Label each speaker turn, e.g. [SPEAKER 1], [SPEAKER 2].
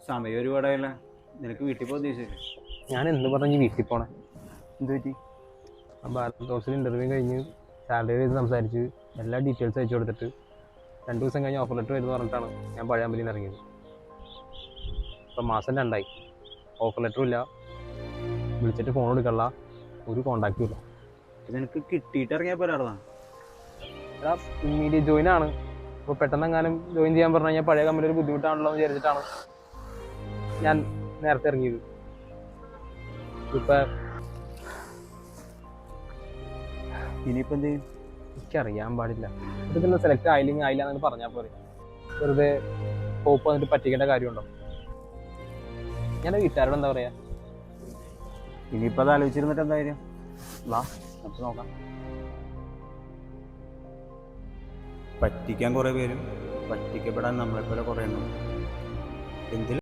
[SPEAKER 1] സമയം ഒരുപാടായില്ല. നിനക്ക് വീട്ടിൽ പോകാൻ ഉദ്ദേശിച്ചില്ലേ?
[SPEAKER 2] ഞാൻ എന്ത് പറഞ്ഞു വീട്ടിൽ പോണേ?
[SPEAKER 1] എന്ത് പറ്റി?
[SPEAKER 2] ആ ഭാരത് ഹോസ്റ്റൽ ഇൻ്റർവ്യൂ കഴിഞ്ഞ് സാലറി ചെയ്ത് സംസാരിച്ച് എല്ലാ ഡീറ്റെയിൽസ് അയച്ചു കൊടുത്തിട്ട് 2 ദിവസം കഴിഞ്ഞ് ഓഫർ ലെറ്റർ വരുമെന്ന് പറഞ്ഞിട്ടാണ് ഞാൻ പഴയമ്പലിയിൽ നിന്ന് ഇറങ്ങിയത്. ഇപ്പം മാസം 2 ഓഫർ ലെറ്ററും ഇല്ല, വിളിച്ചിട്ട് ഫോൺ എടുക്കണ്ട, ഒരു കോണ്ടാക്റ്റും ഇല്ല.
[SPEAKER 1] നിനക്ക് കിട്ടിയിട്ട് ഇറങ്ങിയാൽ പോരാ?
[SPEAKER 2] എടാ ഇമ്മീഡിയറ്റ് ജോയിൻ ആണ്. ഇപ്പോൾ പെട്ടെന്ന് എങ്ങാനും ജോയിൻ ചെയ്യാൻ പറഞ്ഞു കഴിഞ്ഞാൽ പഴയ കമ്പനി ഒരു ബുദ്ധിമുട്ടാണല്ലോ എന്ന് വിചാരിച്ചിട്ടാണ് ഞാൻ നേരത്തെ ഇറങ്ങിയത്. ഇപ്പം
[SPEAKER 1] ഇനിയിപ്പോൾ എന്ത് ചെയ്യും?
[SPEAKER 2] എനിക്കറിയാൻ പാടില്ല. ഇതൊക്കെ സെലക്ട് ആയില്ലെങ്കിൽ ആയില്ല എന്ന് പറഞ്ഞാൽ പോരെ. വെറുതെ ഹോപ്പ് വന്നിട്ട് പറ്റിക്കേണ്ട കാര്യമുണ്ടോ? ഞാൻ വീട്ടുകാരോട് എന്താ പറയാ?
[SPEAKER 1] ഇനിയിപ്പോൾ അത് ആലോചിച്ചിരുന്നിട്ട് എന്താ കാര്യം? വാ നമുക്ക് നോക്കാം. പറ്റിക്കാൻ കുറേ പേരും പറ്റിക്കപ്പെടാൻ നമ്മളെപ്പോലെ കുറേ എണ്ണം. എന്തിലും